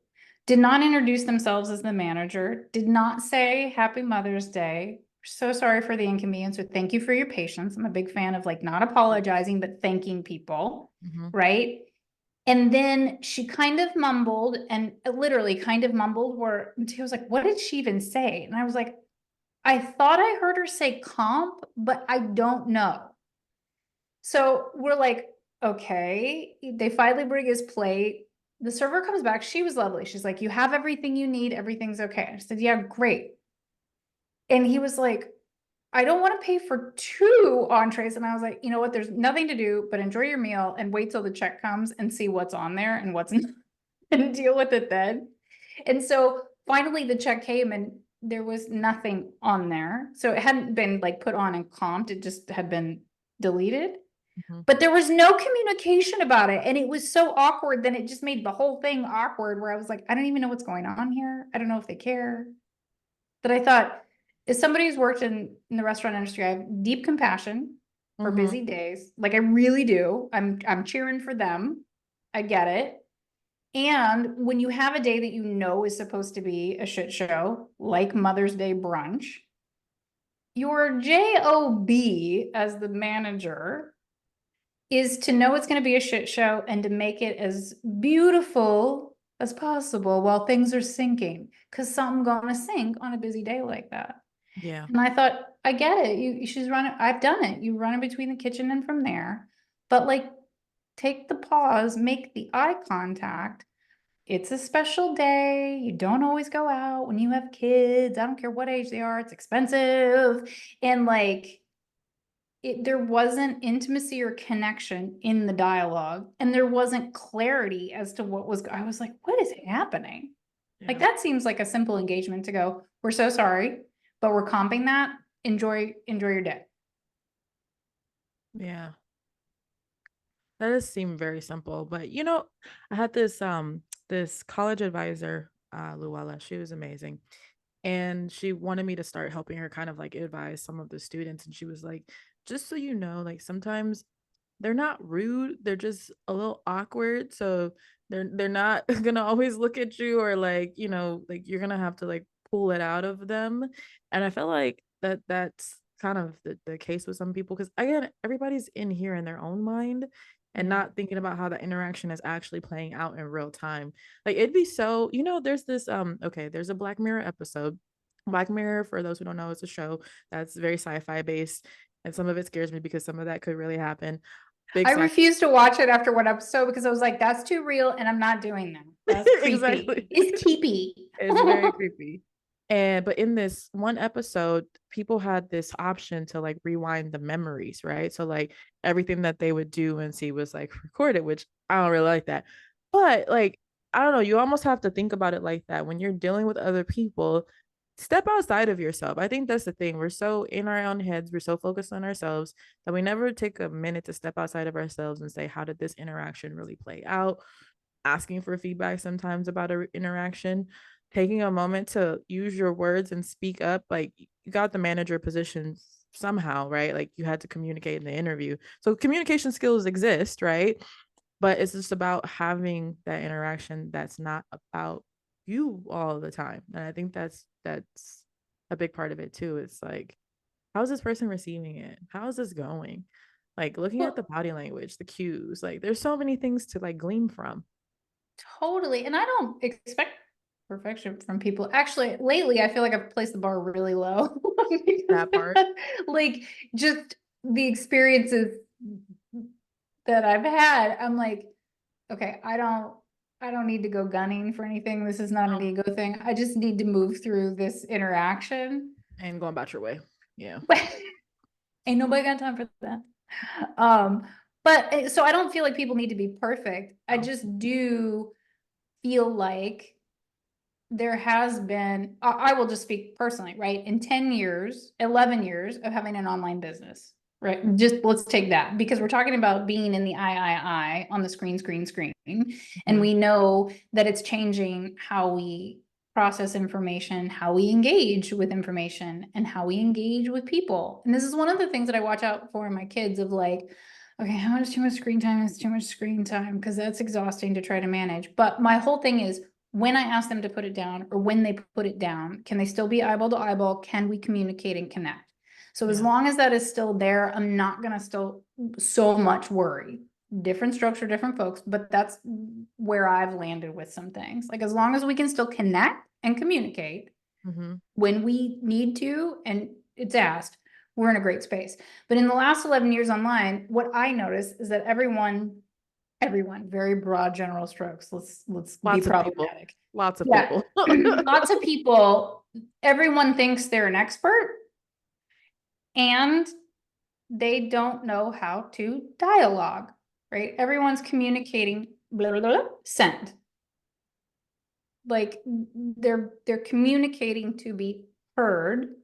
Did not introduce themselves as the manager, did not say Happy Mother's Day. So sorry for the inconvenience, or thank you for your patience. I'm a big fan of like not apologizing, but thanking people, Mhm. right? And then she kind of mumbled and literally kind of mumbled where Mateo was like, what did she even say? And I was like, I thought I heard her say comp, but I don't know. So we're like, okay. They finally bring his plate. The server comes back. She was lovely. She's like, you have everything you need. Everything's okay. I said, yeah, great. And he was like, I don't want to pay for two entrees. And I was like, you know what? There's nothing to do but enjoy your meal and wait till the check comes and see what's on there and what's not and deal with it then. And so finally the check came and there was nothing on there. So it hadn't been like put on and comped. It just had been deleted. Mhm. But there was no communication about it. And it was so awkward. Then it just made the whole thing awkward where I was like, I don't even know what's going on here. I don't know if they care. But I thought, as somebody who's worked in the restaurant industry, I have deep compassion for Mhm. busy days. Like I really do. I'm cheering for them. I get it. And when you have a day that you know is supposed to be a shit show, like Mother's Day brunch, your job as the manager is to know it's going to be a shit show and to make it as beautiful as possible while things are sinking, because something's going to sink on a busy day like that. Yeah. And I thought, I get it. She's running. I've done it. You run in between the kitchen and from there, but like, take the pause, make the eye contact. It's a special day. You don't always go out when you have kids. I don't care what age they are. It's expensive. And like, there wasn't intimacy or connection in the dialogue, and there wasn't clarity as to what was. I was like, what is happening? Like Yeah. that seems like a simple engagement to go, we're so sorry, but we're comping that. Enjoy your day. Yeah. That does seem very simple, but I had this college advisor, Luella. She was amazing. And she wanted me to start helping her kind of like advise some of the students. And she was like, just so you know, like sometimes they're not rude, they're just a little awkward. So they're not gonna always look at you, or like, like you're gonna have to like pull it out of them. And I feel like that's kind of the case with some people, because again, everybody's in here in their own mind and Yeah. not thinking about how the interaction is actually playing out in real time. Like it'd be so, there's this okay, there's a Black Mirror episode. Black Mirror, for those who don't know, is a show that's very sci-fi based, and some of it scares me because some of that could really happen. Big I sci. refused to watch it after one episode because I was like, that's too real and I'm not doing that. That's creepy. Exactly. It's creepy. It's very creepy. And but in this one episode, people had this option to like rewind the memories, right? So like everything that they would do and see was like recorded, which I don't really like that. But like, I don't know, you almost have to think about it like that when you're dealing with other people. Step outside of yourself. I think that's the thing. We're so in our own heads, we're so focused on ourselves that we never take a minute to step outside of ourselves and say, how did this interaction really play out? Asking for feedback sometimes about an interaction, taking a moment to use your words and speak up. Like you got the manager position somehow, right? Like you had to communicate in the interview. So communication skills exist, right? But it's just about having that interaction that's not about you all the time. And I think that's a big part of it too. It's like, how's this person receiving it? How is this going? Like looking at the Well, body language, the cues, like there's so many things to like glean from. totally. And I don't expect perfection from people. Actually, lately, I feel like I've placed the bar really low. That part. Like, just the experiences that I've had, I'm like, okay, I don't need to go gunning for anything. This is not an No. ego thing. I just need to move through this interaction. And going about your way. Yeah. Ain't nobody got time for that. Um, but so I don't feel like people need to be perfect. I No. just do feel like there has been, I will just speak personally, right? In 10 years, 11 years of having an online business, right? Just let's take that because we're talking about being in the I on the screen. And Mhm. we know that it's changing how we process information, how we engage with information, and how we engage with people. And this is one of the things that I watch out for in my kids of like, okay, how much too much screen time is too much screen time? Because that's exhausting to try to manage. But my whole thing is when I ask them to put it down or when they put it down, can they still be eyeball to eyeball? Can we communicate and connect? So as Yeah. long as that is still there, I'm not going to still so much worry. Different strokes for different folks, but that's where I've landed with some things. Like as long as we can still connect and communicate Mhm. when we need to, and it's asked, we're in a great space. But in the last 11 years online, what I noticed is that everyone, very broad general strokes. Let's be Lots of people. problematic. Lots of Yeah. people. Lots of people, everyone thinks they're an expert and they don't know how to dialogue, right? Everyone's communicating, blah, blah, blah, send. Like they're communicating to be heard,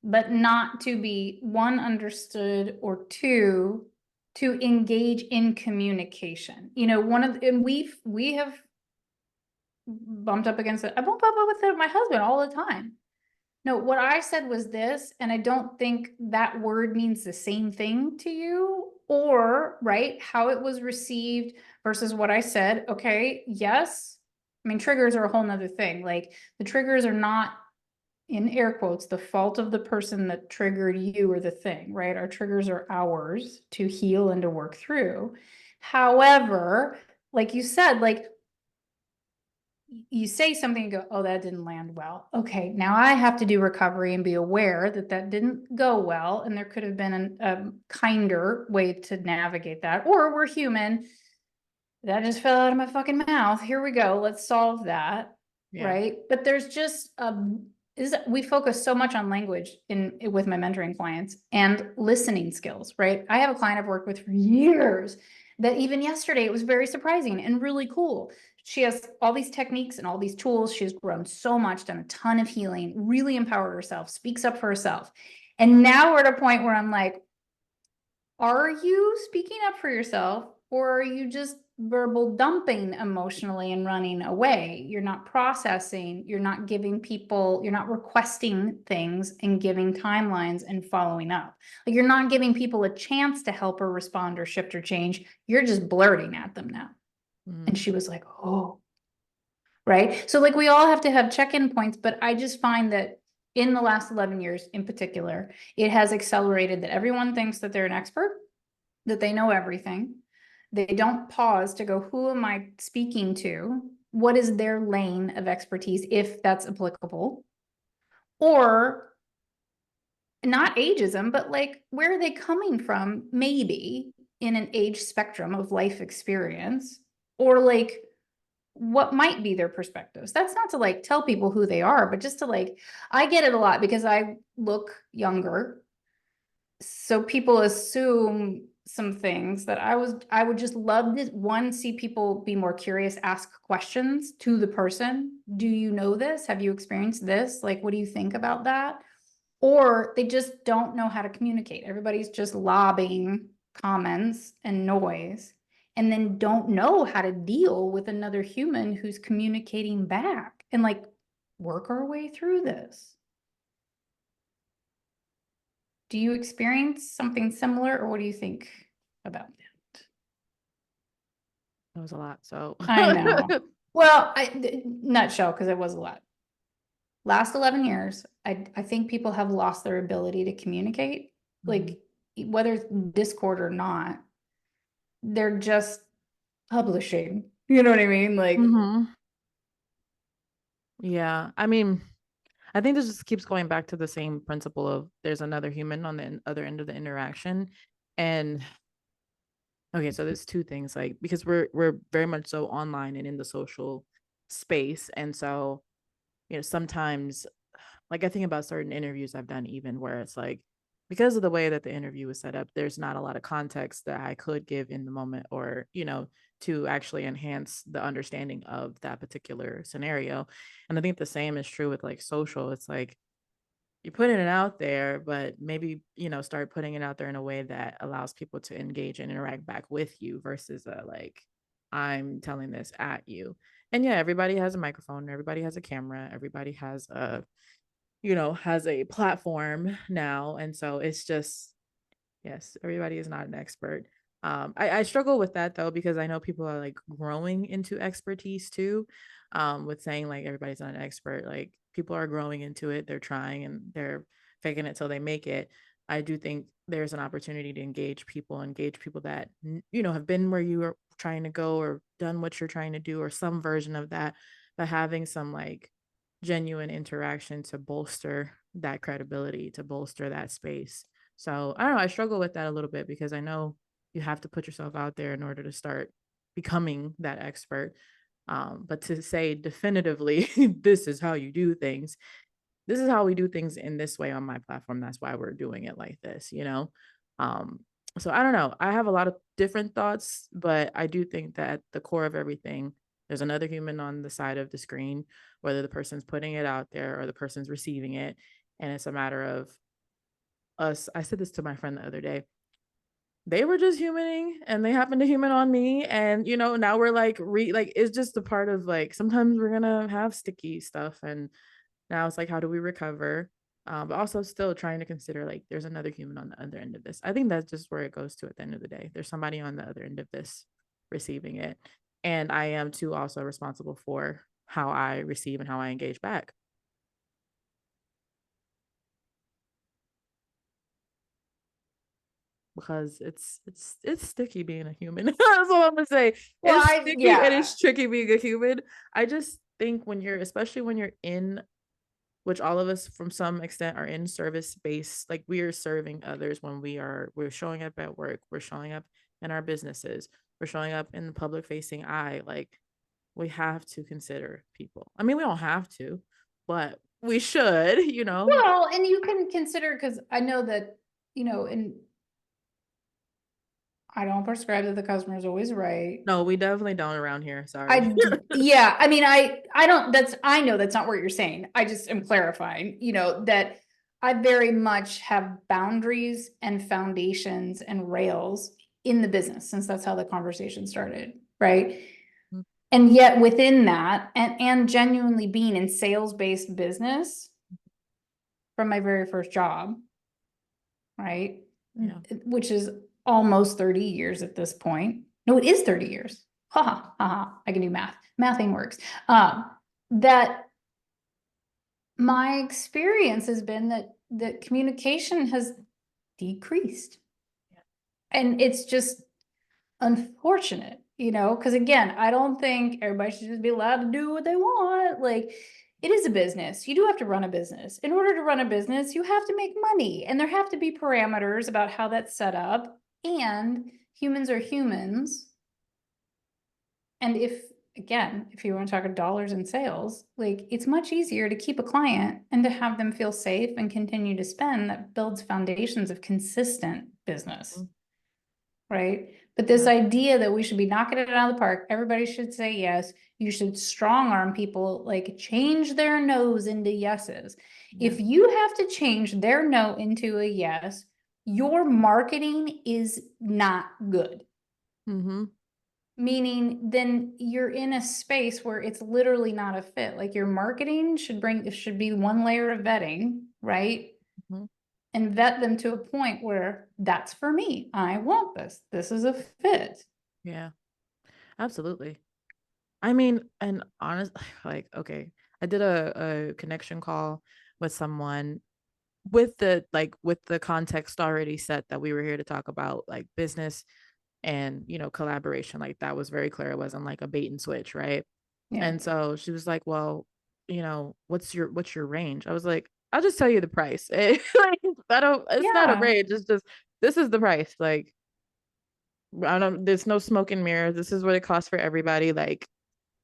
but not to be one understood or two to engage in communication. You know, one of and we have bumped up against it. I bump up with it, my husband all the time. No, what I said was this, and I don't think that word means the same thing to you, or right, how it was received versus what I said. Okay, yes. I mean, triggers are a whole nother thing. Like the triggers are not in air quotes, the fault of the person that triggered you or the thing, right? Our triggers are ours to heal and to work through. However, like you said, like you say something and go, oh, that didn't land well. Okay, now I have to do recovery and be aware that that didn't go well. And there could have been a kinder way to navigate that. Or we're human. That just fell out of my fucking mouth. Here we go. Let's solve that. Yeah. Right. But there's just we focus so much on language in with my mentoring clients and listening skills, right? I have a client I've worked with for years that even yesterday it was very surprising and really cool. She has all these techniques and all these tools. She's grown so much, done a ton of healing, really empowered herself, speaks up for herself. And now we're at a point where I'm like, are you speaking up for yourself or are you just verbal dumping emotionally and running away? You're not processing, you're not giving people, you're not requesting things and giving timelines and following up. Like you're not giving people a chance to help or respond or shift or change. You're just blurting at them now. And Mhm. she was like, oh, right. So like we all have to have check-in points, but I just find that in the last 11 years in particular, it has accelerated that everyone thinks that they're an expert, that they know everything. They don't pause to go, who am I speaking to? What is their lane of expertise, if that's applicable? Or not ageism, but like, where are they coming from? Maybe in an age spectrum of life experience, or like, what might be their perspectives. That's not to like tell people who they are, but just to like, I get it a lot because I look younger, so people assume some things that I would just love to one see people be more curious, ask questions to the person. Do you know this? Have you experienced this? Like, what do you think about that? Or they just don't know how to communicate. Everybody's just lobbing comments and noise and then don't know how to deal with another human who's communicating back and like work our way through this. Do you experience something similar or what do you think about that? That was a lot. So I know. Well, nutshell, because it was a lot. Last 11 years, I think people have lost their ability to communicate, Mhm. like whether it's Discord or not, they're just publishing. You know what I mean? Like, Mhm. Yeah. I mean, I think this just keeps going back to the same principle of there's another human on the other end of the interaction. And Okay, so there's two things, like, because we're very much so online and in the social space, and so sometimes, like, I think about certain interviews I've done, even where it's like, because of the way that the interview was set up, there's not a lot of context that I could give in the moment, or to actually enhance the understanding of that particular scenario. And I think the same is true with like social. It's like you're putting it out there, but maybe, start putting it out there in a way that allows people to engage and interact back with you versus like, I'm telling this at you. And yeah, everybody has a microphone, everybody has a camera, everybody has a platform now. And so it's just, yes, everybody is not an expert. I struggle with that though, because I know people are like growing into expertise too. With saying like everybody's not an expert, like people are growing into it, they're trying and they're faking it till they make it. I do think there's an opportunity to engage people that have been where you are trying to go, or done what you're trying to do, or some version of that, but having some like genuine interaction to bolster that credibility, to bolster that space. So I don't know. I struggle with that a little bit, because I know you have to put yourself out there in order to start becoming that expert. But to say definitively, this is how you do things, this is how we do things in this way on my platform. That's why we're doing it like this. Um, so I don't know. I have a lot of different thoughts, but I do think that at the core of everything, there's another human on the side of the screen, whether the person's putting it out there or the person's receiving it. And it's a matter of us. I said this to my friend the other day. They were just humaning and they happened to human on me. And now we're like like it's just a part of, like, sometimes we're gonna have sticky stuff, and now it's like, how do we recover? But also still trying to consider, like, there's another human on the other end of this. I think that's just where it goes to at the end of the day. There's somebody on the other end of this receiving it. And I am too also responsible for how I receive and how I engage back. Because it's sticky being a human. That's all I'm gonna say. Well, It's I sticky and yeah. it's tricky being a human. I just think especially when you're in, which all of us from some extent are in service space, like we are serving others when we're showing up at work, we're showing up in our businesses, we're showing up in the public facing eye. Like, we have to consider people. I mean, we don't have to, but we should. Well, and you can consider, because I know that, and I don't prescribe that the customer is always right. No, we definitely don't around here. Sorry. Yeah, I mean, I don't, I know that's not what you're saying. I just am clarifying, that I very much have boundaries and foundations and rails in the business, since that's how the conversation started, right? And yet within that, and genuinely being in sales-based business from my very first job, right? Yeah. Which is almost 30 years at this point. No, it is 30 years. Ha ha ha. I can do math. Mathing works. That my experience has been that communication has decreased. And it's just unfortunate, because again, I don't think everybody should just be allowed to do what they want. Like, it is a business. You do have to run a business. In order to run a business, you have to make money, and there have to be parameters about how that's set up. And humans are humans. And if you want to talk dollars in sales, like, it's much easier to keep a client and to have them feel safe and continue to spend. That builds foundations of consistent business. Mhm. Right? But this Yeah. idea that we should be knocking it out of the park, everybody should say yes. You should strong arm people, like change their no's into yeses. Yeah. If you have to change their no into a yes, your marketing is not good. Mm-hmm. Meaning then you're in a space where it's literally not a fit. Like, your marketing should be one layer of vetting, right? Mm-hmm. And vet them to a point where that's for me. I want this. This is a fit. Yeah. Absolutely. I mean, and honest, like, okay, I did a connection call with someone with the context already set that we were here to talk about like business and collaboration. Like, that was very clear. It wasn't like a bait and switch, right? Yeah. And so she was like, well, what's your range? I was like, I'll just tell you the price. Like, I don't, it's not a Yeah. range, it's just, this is the price. Like, I don't, there's no smoke and mirrors. This is what it costs for everybody. Like,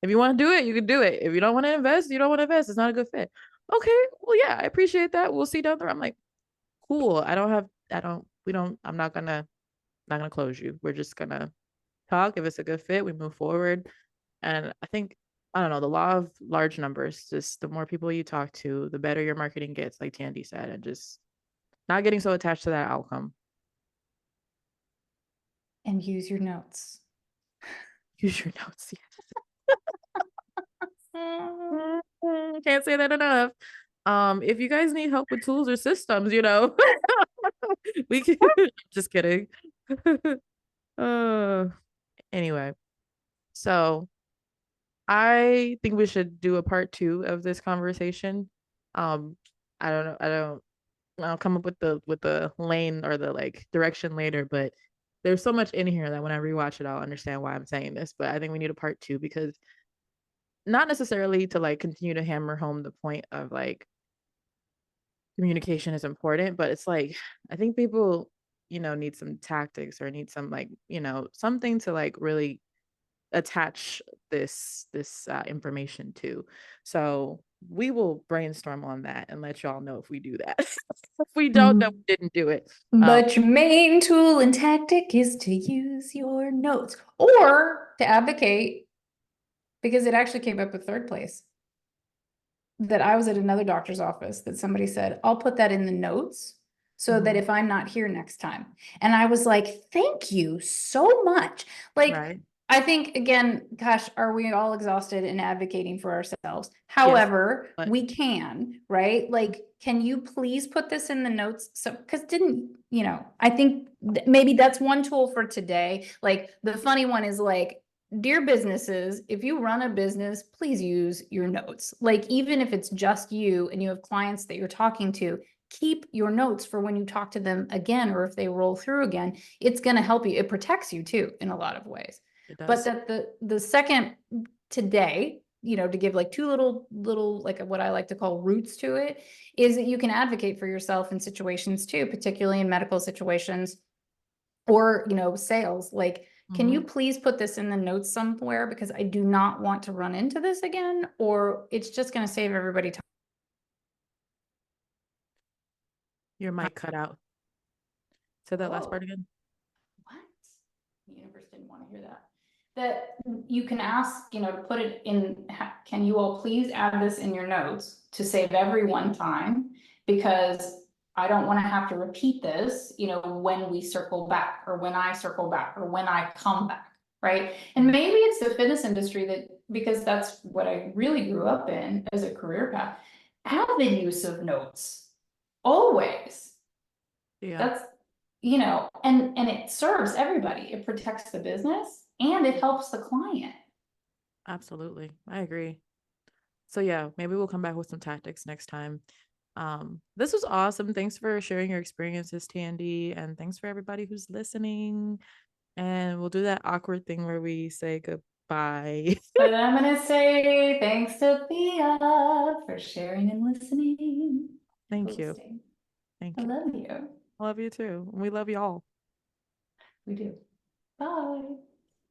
if you want to do it, you can do it. If you don't want to invest, you don't want to invest. It's not a good fit. Okay, well, yeah, I appreciate that. We'll see down the road. I'm like, cool. I'm not gonna close you. We're just gonna talk. If it's a good fit, we move forward. And I think, I don't know, the law of large numbers, just the more people you talk to, the better your marketing gets, like Tandy said, and just not getting so attached to that outcome. And use your notes. Use your notes. Can't say that enough. If you guys need help with tools or systems, we can just kidding. uh anyway, so I think we should do a part two of this conversation. Um, I don't know, I'll come up with the lane or the like direction later, but there's so much in here that when I rewatch it, I'll understand why I'm saying this. But I think we need a part two because not necessarily to like continue to hammer home the point of like communication is important, but it's like I think people, need some tactics or need some like, something to like really attach this information to. So we will brainstorm on that and let y'all know if we do that. If we don't, then we didn't do it. But your main tool and tactic is to use your notes or to advocate, because it actually came up with third place. That I was at another doctor's office that somebody said, I'll put that in the notes so that if I'm not here next time. And I was like, thank you so much. Like, Right. I think, again, gosh, are we all exhausted in advocating for ourselves? Yes, However, but we can, right? Like, can you please put this in the notes? So, because I think maybe that's one tool for today. Like, the funny one is like, dear businesses, if you run a business, please use your notes. Like, even if it's just you and you have clients that you're talking to, keep your notes for when you talk to them again, or if they roll through again. It's going to help you. It protects you too in a lot of ways. it But does. that the second today, to give like two little like what I like to call roots to it, is that you can advocate for yourself in situations too, particularly in medical situations or sales. Like, can you Mhm. please put this in the notes somewhere, because I do not want to run into this again, or it's just going to save everybody time. Your mic cut out. Say that last Oh, part again. what? The universe didn't want to hear that. That you can ask, to put it in, can you all please add this in your notes to save everyone time? Because I don't want to have to repeat this, when we circle back, or when I circle back, or when I come back, right? And Mm. maybe it's the fitness industry that, because that's what I really grew up in as a career path, avid use of notes, always. Yeah, That's, and it serves everybody. It protects the business and it helps the client. absolutely. I agree. So yeah, maybe we'll come back with some tactics next time. This was awesome. Thanks for sharing your experiences, Tandy, and thanks for everybody who's listening. And we'll do that awkward thing where we say goodbye. But I'm gonna say thanks to Thea for sharing and listening, Thank you. hosting. I Thank you. love you. I love you too. We love y'all. We do. Bye.